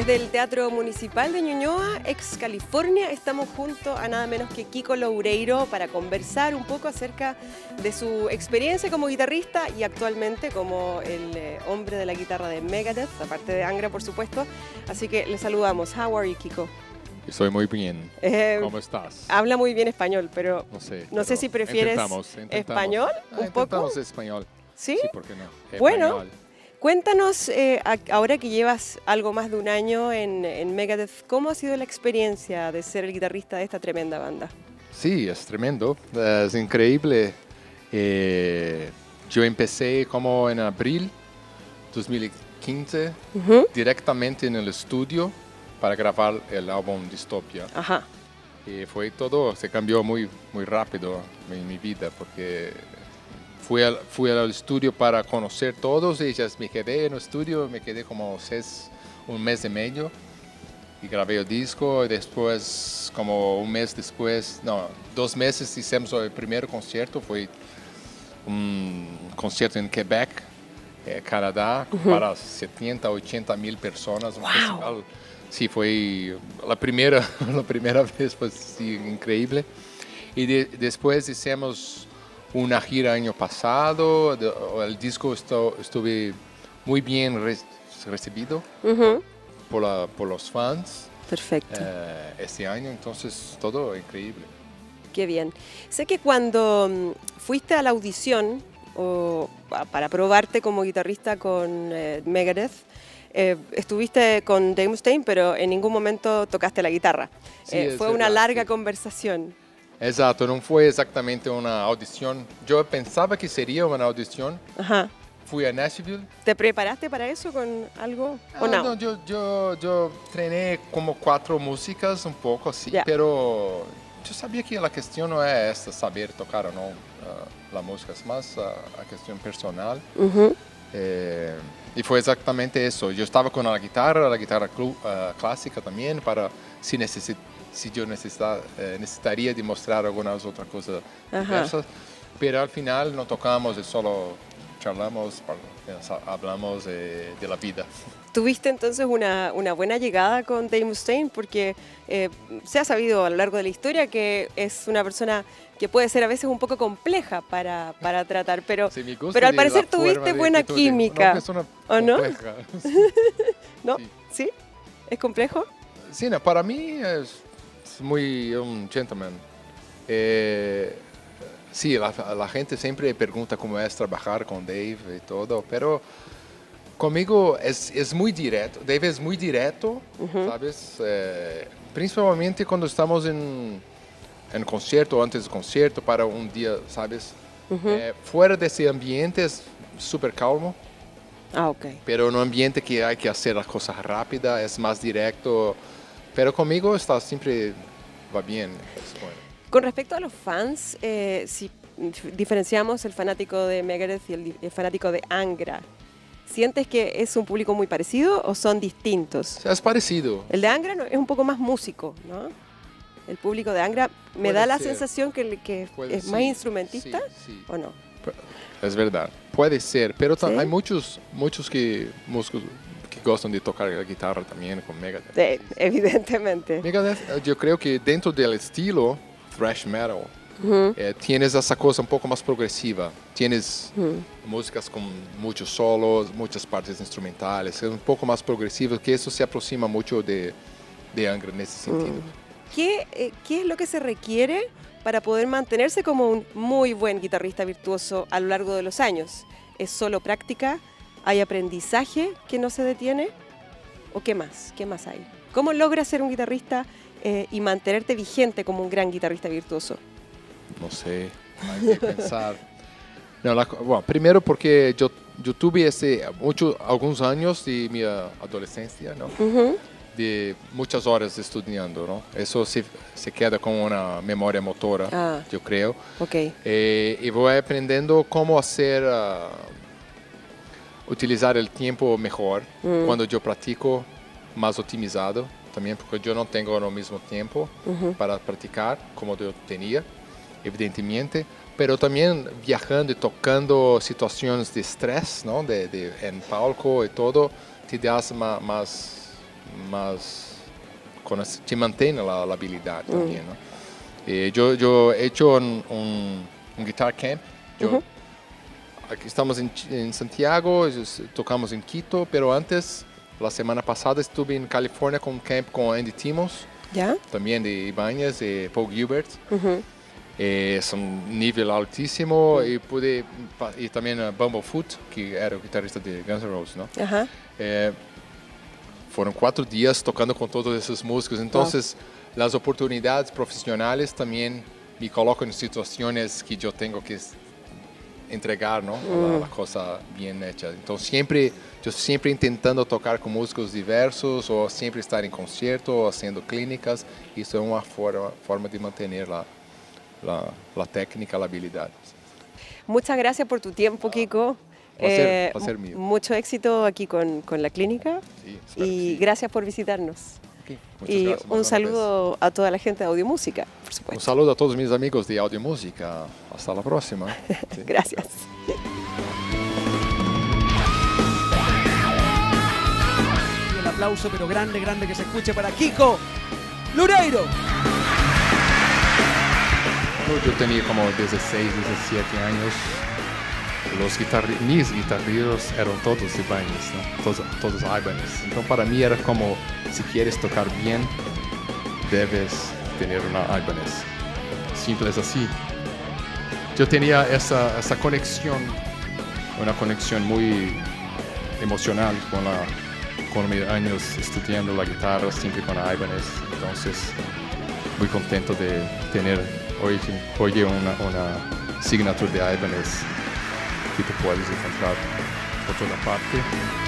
Desde el Teatro Municipal de Ñuñoa, ex California, estamos junto a nada menos que Kiko Loureiro para conversar un poco acerca de su experiencia como guitarrista y actualmente como el hombre de la guitarra de Megadeth, aparte de Angra, por supuesto. Así que le saludamos. How are you, Kiko? Estoy muy bien. ¿Cómo estás? Habla muy bien español, pero no sé si prefieres intentamos. español un poco. Intentamos español. ¿Sí? Sí, ¿por qué no? Bueno. Español. Cuéntanos, ahora que llevas algo más de un año en Megadeth, ¿cómo ha sido la experiencia de ser el guitarrista de esta tremenda banda? Sí, es tremendo, es increíble. Yo empecé como en abril 2015, directamente en el estudio para grabar el álbum Dystopia. Ajá. Y fue todo, se cambió muy rápido en mi vida porque fui al estudio para conocer todos y ya me quedé en el estudio, me quedé como un mes y medio y grabé el disco y después, como un mes después, 2 meses hicimos el primer concierto, fue un concierto en Quebec, Canadá, para 70, 80 mil personas, un festival. Sí, fue la primera vez, pues sí, increíble. Y después hicimos una gira año pasado, el disco estuve muy bien recibido por los fans. Perfecto. Este año, entonces todo increíble. Qué bien. Sé que cuando fuiste a la audición para probarte como guitarrista con Megadeth, estuviste con Dave Mustaine, pero en ningún momento tocaste la guitarra. Sí, fue una larga conversación. Exato, não foi exatamente uma audição. Eu pensava que seria uma audição. Ajá. Fui a Nashville. ¿Te preparaste para eso con algo o no? No, yo treiné como 4 músicas, un poco así, Yeah. pero yo sabía que la cuestión no es esta, saber tocar o no la música, es más a cuestión personal. Y fue exactamente eso. Yo estaba con la guitarra clásica también, para si yo necesitaría demostrar algunas otras cosas diversas, pero al final no tocamos y solo charlamos, hablamos de la vida. ¿Tuviste entonces una buena llegada con Dave Mustaine? Porque se ha sabido a lo largo de la historia que es una persona que puede ser a veces un poco compleja para tratar, pero al parecer tuviste buena química. ¿O no? ¿No? ¿Sí? ¿Es complejo? Sí, no, para mí es muy un gentleman. Sí, la gente siempre pregunta cómo es trabajar con Dave y todo, pero conmigo es muy directo. Dave es muy directo, ¿sabes? Principalmente cuando estamos en concierto, antes del concierto, para un día, ¿sabes? Fuera de ese ambiente es súper calmo. Ah, ok. Pero en un ambiente que hay que hacer las cosas rápidas, es más directo. Pero conmigo siempre va bien. Bueno. Con respecto a los fans, si diferenciamos el fanático de Megadeth y el fanático de Angra, ¿sientes que es un público muy parecido o son distintos? Es parecido. El de Angra es un poco más músico, ¿no? El público de Angra me da la sensación que es más instrumentista, ¿o no? Es verdad, puede ser, pero hay muchos músicos que gustan de tocar la guitarra también con Megadeth. Sí, evidentemente. Megadeth, yo creo que dentro del estilo thrash metal, tienes esa cosa un poco más progresiva. Tienes músicas con muchos solos, muchas partes instrumentales, es un poco más progresivo, que eso se aproxima mucho de Angra en ese sentido. ¿Qué es lo que se requiere para poder mantenerse como un muy buen guitarrista virtuoso a lo largo de los años? ¿Es solo práctica? ¿Hay aprendizaje que no se detiene? ¿O qué más? ¿Qué más hay? ¿Cómo logras ser un guitarrista y mantenerte vigente como un gran guitarrista virtuoso? No sé, hay que pensar. Bueno, primero porque yo tuve algunos años de mi adolescencia, ¿no? De muchas horas estudiando, ¿no? Eso se queda como una memoria motora, yo creo. Okay. Y voy aprendiendo cómo utilizar el tiempo mejor cuando yo practico, más optimizado también, porque yo no tengo el mismo tiempo para practicar como yo tenía, evidentemente, pero también viajando y tocando situaciones de estrés, ¿no? En palco y todo, te das te mantiene la habilidad también, ¿no? Yo he hecho un guitar camp. Aquí estamos en Santiago, tocamos en Quito, pero antes, la semana pasada, estuve en California con un camp con Andy Timos, ¿Ya? también de Ibáñez, de Paul Gilbert. Es un nivel altísimo y también Bumblefoot, que era el guitarrista de Guns N' Roses, ¿no? Ajá. Fueron 4 días tocando con todos esos músicos, entonces las oportunidades profesionales también me colocan en situaciones que yo tengo que entregar, ¿no? La cosa bien hecha. Entonces yo siempre intentando tocar con músicos diversos o siempre estar en concierto o haciendo clínicas, y eso es una forma de mantener la técnica, la habilidad. Muchas gracias por tu tiempo, Kiko. Placer mío. Mucho éxito aquí con la clínica, Sí, espero y que sí. gracias por visitarnos. Okay, muchas Y gracias, un más saludo a toda la gente de Audiomúsica, por Un supuesto. saludo a todos mis amigos de Audiomúsica. Hasta la próxima. Sí. Gracias. Y el aplauso, pero grande, grande, que se escuche para Kiko Loureiro. Yo tenía como 16, 17 años. Mis guitarreros eran todos Ibáñez, ¿no? Todos Ibanez. Entonces para mí era como, si quieres tocar bien, debes tener una Ibanez. Simple es así. Yo tenía esa conexión, una conexión muy emocional con mis años estudiando la guitarra, siempre con Ibanez. Entonces, muy contento de tener hoy una signature de Ibanez que tú puedes encontrar por toda parte.